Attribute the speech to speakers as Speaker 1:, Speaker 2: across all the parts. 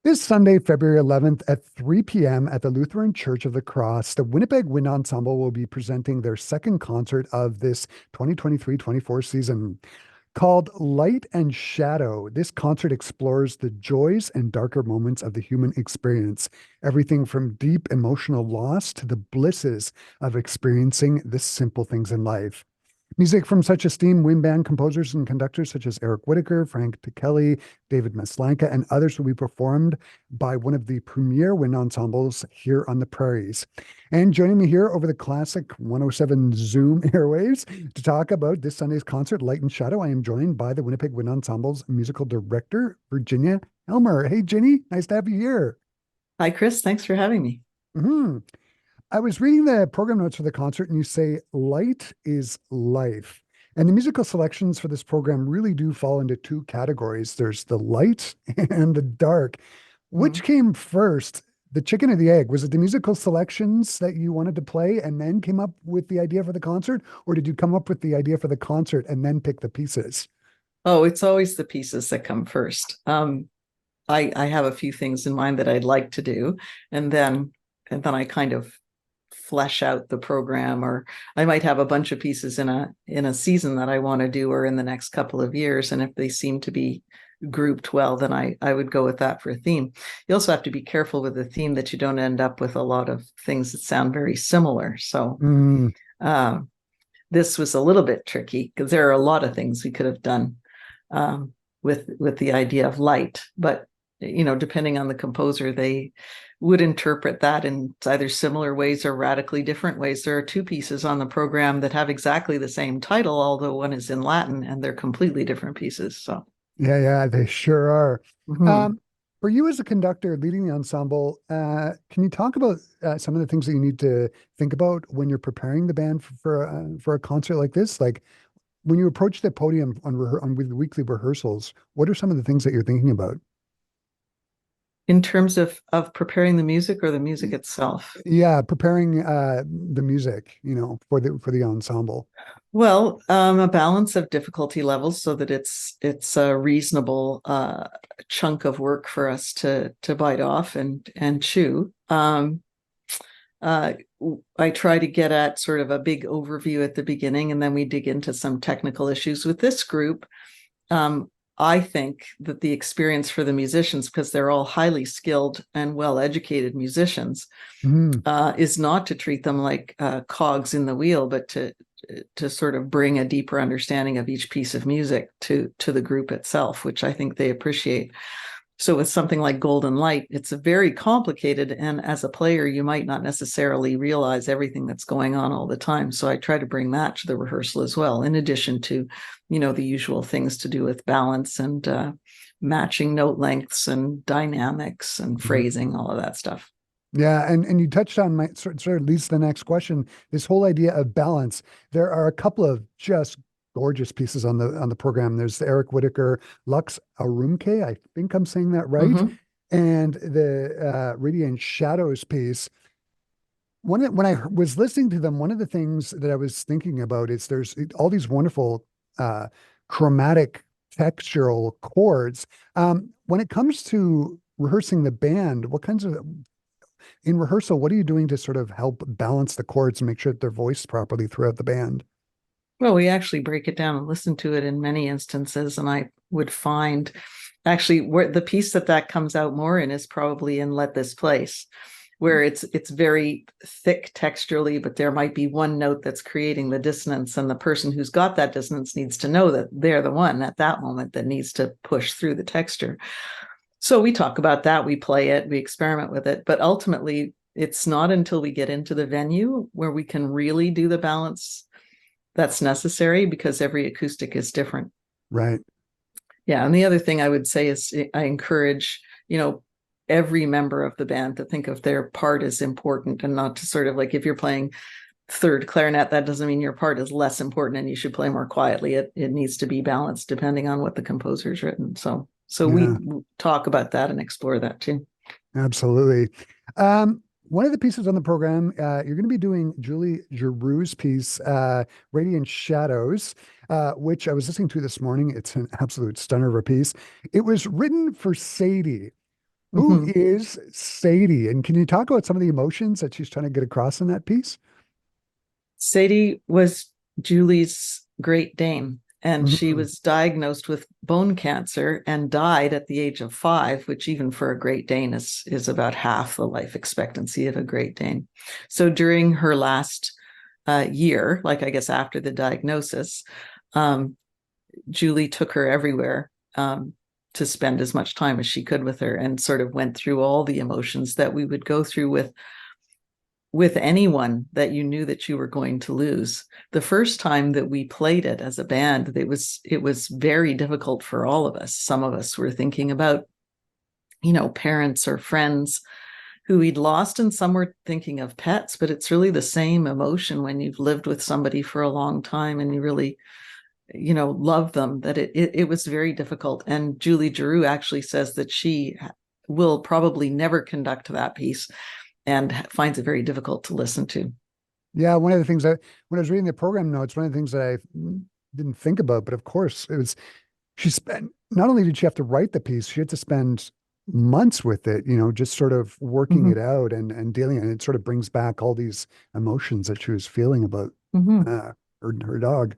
Speaker 1: This Sunday, February 11th at 3 p.m. at the Lutheran Church of the Cross, the Winnipeg Wind Ensemble will be presenting their second concert of this 2023-24 season. Called Light and Shadow, this concert explores the joys and darker moments of the human experience, everything from deep emotional loss to the blisses of experiencing the simple things in life. Music from such esteemed wind band composers and conductors such as Eric Whitacre, Frank Kelly, David Maslanka, and others will be performed by one of the premier wind ensembles here on the prairies. And joining me here over the classic 107 Zoom airwaves to talk about this Sunday's concert, Light and Shadow, I am joined by the Winnipeg Wind Ensemble's musical director, Virginia Helmer. Hey, Ginny, nice to have you here.
Speaker 2: Hi, Chris. Thanks for having me.
Speaker 1: Hmm. I was reading the program notes for the concert, and you say light is life. And the musical selections for this program really do fall into two categories. There's the light and the dark. Which
Speaker 2: Mhm.
Speaker 1: came first, the chicken or the egg? Was it the musical selections that you wanted to play and then came up with the idea for the concert? Or did you come up with the idea for the concert and then pick the pieces?
Speaker 2: Oh, it's always the pieces that come first. I have a few things in mind that I'd like to do, and then I kind of flesh out the program, or I might have a bunch of pieces in a season that I want to do, or in the next couple of years. And if they seem to be grouped well, then I would go with that for a theme. You also have to be careful with the theme that you don't end up with a lot of things that sound very similar. So
Speaker 1: Mm,
Speaker 2: uh, this was a little bit tricky because there are a lot of things we could have done with the idea of light, but depending on the composer, they would interpret that in either similar ways or radically different ways. There are two pieces on the program that have exactly the same title, although one is in Latin, and they're completely different pieces. So,
Speaker 1: yeah, they sure are.
Speaker 2: mhm.
Speaker 1: Um, for you as a conductor leading the ensemble, can you talk about some of the things that you need to think about when you're preparing the band for a concert like this? Like when you approach the podium on with weekly rehearsals, what are some of the things that you're thinking about?
Speaker 2: In terms of preparing the music or the music itself.
Speaker 1: Yeah, preparing the music, for the ensemble.
Speaker 2: Well, a balance of difficulty levels so that it's a reasonable chunk of work for us to bite off and chew. Uh, I try to get at sort of a big overview at the beginning, and then we dig into some technical issues with this group. Um, I think that the experience for the musicians, because they're all highly skilled and well-educated musicians,
Speaker 1: Mm,
Speaker 2: is not to treat them like cogs in the wheel, but to sort of bring a deeper understanding of each piece of music to the group itself, which I think they appreciate. So with something like Golden Light, it's a very complicated, and as a player, you might not necessarily realize everything that's going on all the time. So I try to bring that to the rehearsal as well, in addition to, the usual things to do with balance and matching note lengths and dynamics and
Speaker 1: mhm.
Speaker 2: phrasing, all of that stuff.
Speaker 1: Yeah, and you touched on my sort of leads to the next question. This whole idea of balance. There are a couple of just gorgeous pieces on the program. There's the Eric Whitacre Lux Arumke. I think I'm saying that right.
Speaker 2: Mm-hmm.
Speaker 1: And the Radiant Shadows piece. When I was listening to them, one of the things that I was thinking about is there's all these wonderful uh, chromatic textural chords. When it comes to rehearsing the band, what kinds of in rehearsal, what are you doing to sort of help balance the chords and make sure that they're voiced properly throughout the band?
Speaker 2: Well, we actually break it down and listen to it in many instances, and I would find actually where the piece that comes out more in is probably in Let This Place, where it's very thick texturally, but there might be one note that's creating the dissonance, and the person who's got that dissonance needs to know that they're the one at that moment that needs to push through the texture. So we talk about that, we play it, we experiment with it, but ultimately it's not until we get into the venue where we can really do the balance that's necessary, because every acoustic is different.
Speaker 1: Right.
Speaker 2: Yeah. And the other thing I would say is I encourage, every member of the band to think of their part as important, and not to sort of like, if you're playing third clarinet, that doesn't mean your part is less important and you should play more quietly. It needs to be balanced depending on what the composer's written. So we
Speaker 1: Yeah,
Speaker 2: talk about that and explore that too.
Speaker 1: absolutely. One of the pieces on the program, you're going to be doing Julie Giroux's piece, Radiant Shadows, which I was listening to this morning. It's an absolute stunner of a piece. It was written for Sadie. Who
Speaker 2: Mhm.
Speaker 1: is Sadie? And can you talk about some of the emotions that she's trying to get across in that piece?
Speaker 2: Sadie was Julie's Great Dane, and she
Speaker 1: Mhm.
Speaker 2: was diagnosed with bone cancer and died at the age of 5, which even for a Great Dane is about half the life expectancy of a Great Dane. So during her last year, like I guess after the diagnosis, um, Julie took her everywhere to spend as much time as she could with her, and sort of went through all the emotions that we would go through with anyone that you knew that you were going to lose. The first time that we played it as a band, it was very difficult for all of us. Some of us were thinking about, parents or friends who we'd lost, and some were thinking of pets, but it's really the same emotion when you've lived with somebody for a long time and you really, love them, that it was very difficult. And Julie Giroux actually says that she will probably never conduct that piece and finds it very difficult to listen to.
Speaker 1: Yeah, one of the things that when I was reading the program notes, one of the things that I didn't think about, but of course, it was she spent not only did she have to write the piece, she had to spend months with it, just sort of working
Speaker 2: Mm-hmm.
Speaker 1: it out and dealing, and it sort of brings back all these emotions that she was feeling about
Speaker 2: Mm-hmm.
Speaker 1: uh, her dog.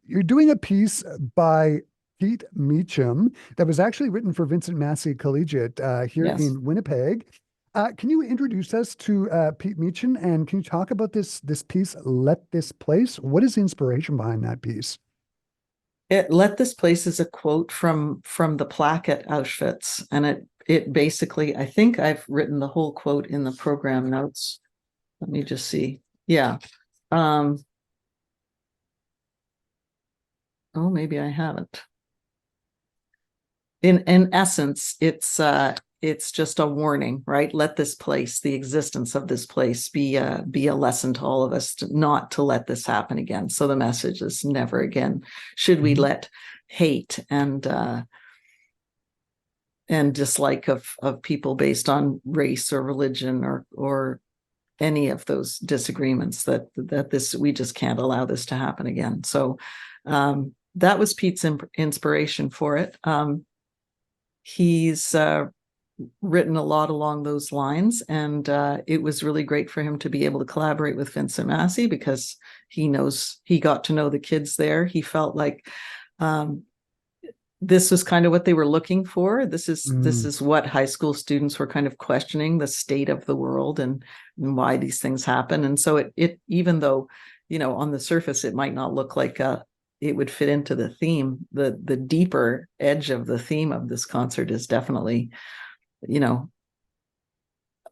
Speaker 1: You're doing a piece by Pete Meacham that was actually written for Vincent Massey Collegiate here
Speaker 2: Yes.
Speaker 1: in Winnipeg. Can you introduce us to Pete Meacham, and can you talk about this piece, Let This Place? What is the inspiration behind that piece?
Speaker 2: Let This Place is a quote from the plaque at Auschwitz, and it basically, I think I've written the whole quote in the program notes. Let me just see. Yeah. Um, oh, maybe I haven't. In essence, it's just a warning, right? Let this place, the existence of this place, be a lesson to all of us not to let this happen again. So the message is never again should we
Speaker 1: Mhm.
Speaker 2: let hate and dislike of people based on race or religion or any of those disagreements, that this we just can't allow this to happen again. So that was Pete's inspiration for it. He's written a lot along those lines, and it was really great for him to be able to collaborate with Vincent Massey, because he got to know the kids there. He felt like um, this was kind of what they were looking for. This
Speaker 1: Mhm.
Speaker 2: is what high school students were kind of questioning, the state of the world and why these things happen. And so it even though, on the surface it might not look like it would fit into the theme, the deeper edge of the theme of this concert is definitely, you know,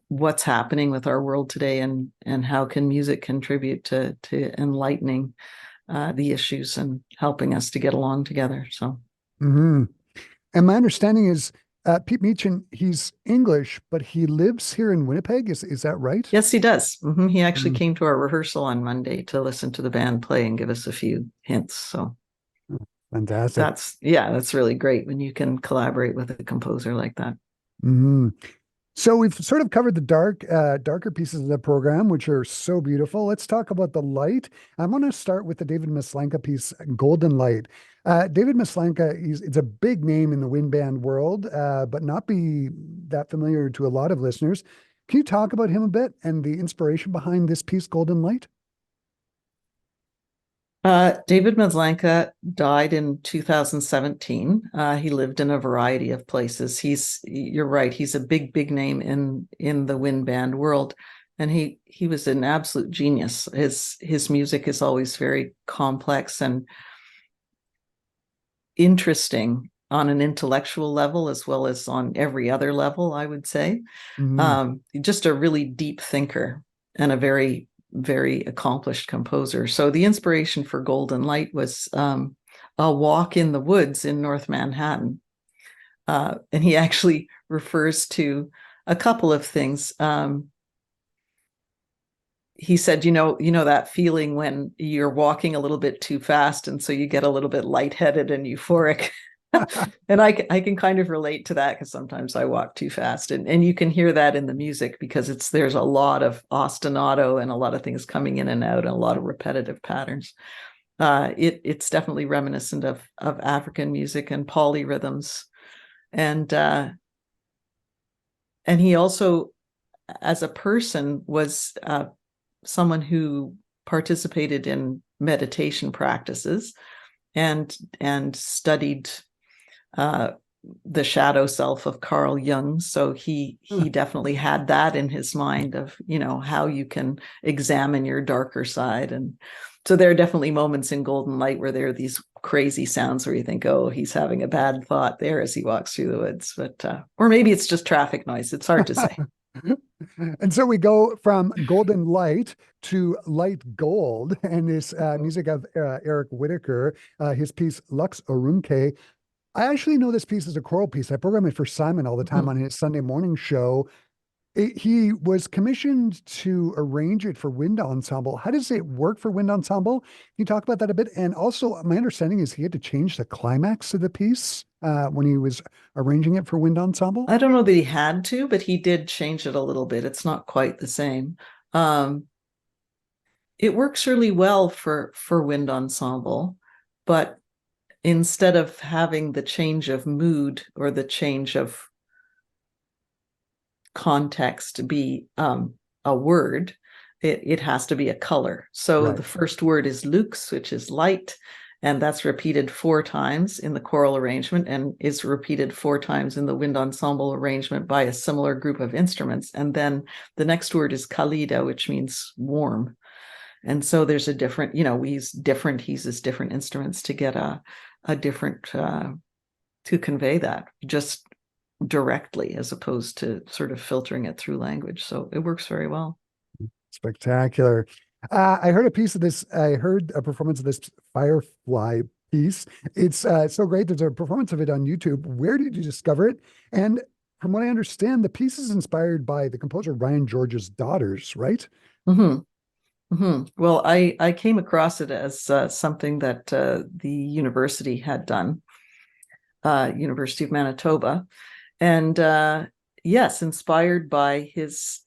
Speaker 2: what's happening with our world today, and how can music contribute to enlightening the issues and helping us to get along together. So
Speaker 1: Mhm. And my understanding is Pete Meacham, he's English, but he lives here in Winnipeg. Is that right?
Speaker 2: yes, he does. He actually
Speaker 1: Mhm.
Speaker 2: came to our rehearsal on Monday to listen to the band play and give us a few hints. So
Speaker 1: Fantastic.
Speaker 2: that's really great when you can collaborate with a composer like that.
Speaker 1: Mhm. So we've sort of covered the darker pieces of the program, which are so beautiful. Let's talk about the light. I'm going to start with the David Maslanka piece, Golden Light. David Maslanka, it's a big name in the wind band world, but not be that familiar to a lot of listeners. Can you talk about him a bit and the inspiration behind this piece, Golden Light?
Speaker 2: David Maslanka died in 2017. He lived in a variety of places. You're right, he's a big name in the wind band world, and he was an absolute genius. His music is always very complex and interesting on an intellectual level as well as on every other level, I would say.
Speaker 1: Hmm.
Speaker 2: Just a really deep thinker and a very accomplished composer. So the inspiration for Golden Light was a walk in the woods in North Manhattan. And he actually refers to a couple of things. He said, that feeling when you're walking a little bit too fast, and so you get a little bit lightheaded and euphoric. And I can kind of relate to that, because sometimes I walk too fast, and you can hear that in the music, because there's a lot of ostinato and a lot of things coming in and out and a lot of repetitive patterns. It's definitely reminiscent of African music and polyrhythms, and he also, as a person, was someone who participated in meditation practices and studied the shadow self of Carl Jung. So he definitely had that in his mind of, how you can examine your darker side. And so there are definitely moments in Golden Light where there are these crazy sounds where you think, oh, he's having a bad thought there as he walks through the woods. But or maybe it's just traffic noise. It's hard to say.
Speaker 1: And so we go from Golden Light to Light Gold, and this music of Eric Whitaker, his piece Lux Orunque. I actually know this piece is a choral piece. I program it for Simon all the time on his Sunday morning show. He was commissioned to arrange it for wind ensemble. How does it work for wind ensemble? Can you talk about that a bit? And also, my understanding is he had to change the climax of the piece when he was arranging it for wind ensemble.
Speaker 2: I don't know that he had to, but he did change it a little bit. It's not quite the same. It works really well for wind ensemble, but instead of having the change of mood or the change of context be a word, it has to be a color. So
Speaker 1: Right.
Speaker 2: the first word is lux, which is light, and that's repeated 4 times in the choral arrangement and is repeated 4 times in the wind ensemble arrangement by a similar group of instruments. And then the next word is kalida, which means warm. And so there's a different, he uses different instruments to get a different, to convey that just directly as opposed to sort of filtering it through language. So it works very well.
Speaker 1: Spectacular. I heard a performance of this Firefly piece. It's so great. There's a performance of it on YouTube. Where did you discover it? And from what I understand, the piece is inspired by the composer Ryan George's daughters, right?
Speaker 2: Mm-hmm. Mm-hmm. Well, I came across it as something that the university had done, University of Manitoba, and yes, inspired by his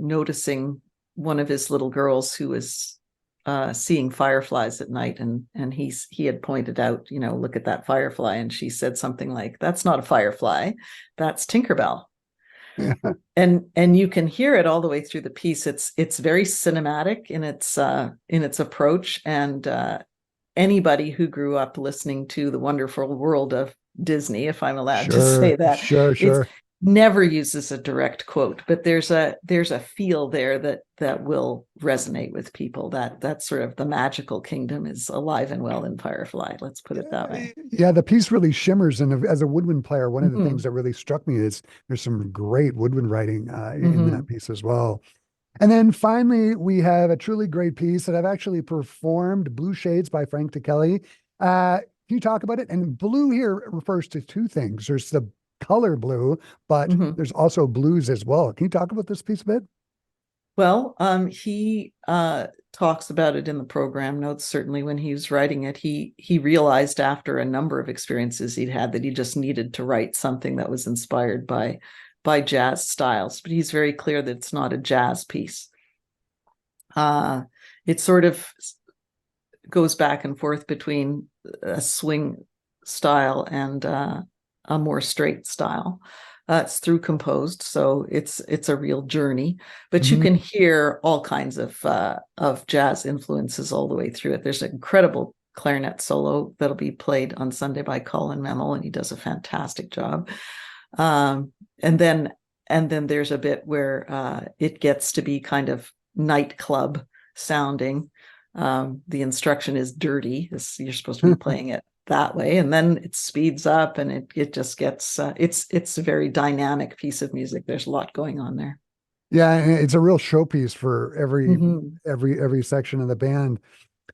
Speaker 2: noticing one of his little girls who was seeing fireflies at night, and he had pointed out, look at that firefly, and she said something like, "That's not a firefly, that's Tinkerbell." And you can hear it all the way through the piece. It's very cinematic in its approach, and anybody who grew up listening to The Wonderful World of Disney, if I'm allowed to say that,
Speaker 1: Sure.
Speaker 2: never uses a direct quote, but there's a feel there that will resonate with people. That sort of the magical kingdom is alive and well in Firefly. Let's put it that way.
Speaker 1: Yeah, the piece really shimmers. And as a woodwind player, one of the
Speaker 2: Mm-hmm.
Speaker 1: things that really struck me is there's some great woodwind writing in
Speaker 2: Mm-hmm.
Speaker 1: that piece as well. And then finally, we have a truly great piece that I've actually performed, Blue Shades by Frank DeKelly. Can you talk about it? And blue here refers to 2 things. There's the color blue, but
Speaker 2: Mm-hmm.
Speaker 1: there's also blues as well. Can you talk about this piece a bit?
Speaker 2: Well, he talks about it in the program notes. Certainly, when he was writing it, he realized after a number of experiences he'd had that he just needed to write something that was inspired by jazz styles. But he's very clear that it's not a jazz piece. It sort of goes back and forth between a swing style and a more straight style. It's through composed, so it's a real journey. But you can hear all kinds of jazz influences all the way through it. There's an incredible clarinet solo that'll be played on Sunday by Colin Memel, and he does a fantastic job. And then there's a bit where it gets to be kind of nightclub sounding. The instruction is dirty. You're supposed to be playing it that way, and then it speeds up, and it just gets it's a very dynamic piece of music. There's a lot going on there.
Speaker 1: Yeah, and it's a real showpiece for
Speaker 2: Mm-hmm.
Speaker 1: every section of the band.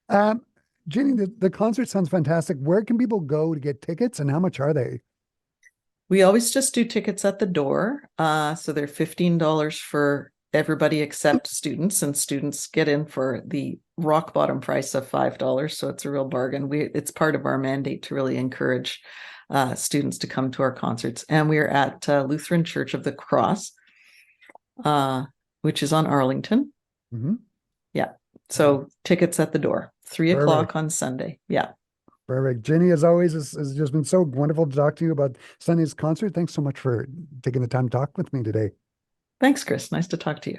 Speaker 1: Um, Jenny, the concert sounds fantastic. Where can people go to get tickets, and how much are they?
Speaker 2: We always just do tickets at the door, so they're $15 for everybody except students, and students get in for the rock bottom price of $5. So it's a real bargain. It's part of our mandate to really encourage students to come to our concerts. And we're at Lutheran Church of the Cross, which is on Arlington.
Speaker 1: Mm-hmm.
Speaker 2: Yeah. So tickets at the door, 3 o'clock on Sunday. Yeah.
Speaker 1: Perfect. Jenny, as always, it's just been so wonderful to talk to you about Sunday's concert. Thanks so much for taking the time to talk with me today.
Speaker 2: Thanks, Chris. Nice to talk to you.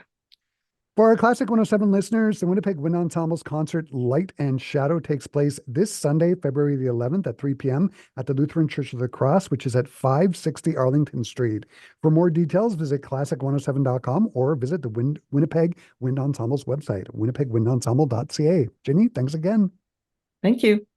Speaker 1: For our Classic 107 listeners, the Winnipeg Wind Ensemble's concert Light and Shadow takes place this Sunday, February the 11th at 3 p.m. at the Lutheran Church of the Cross, which is at 560 Arlington Street. For more details, visit classic107.com or visit the Winnipeg Wind Ensemble's website, winnipegwindensemble.ca. Jenny, thanks again.
Speaker 2: Thank you.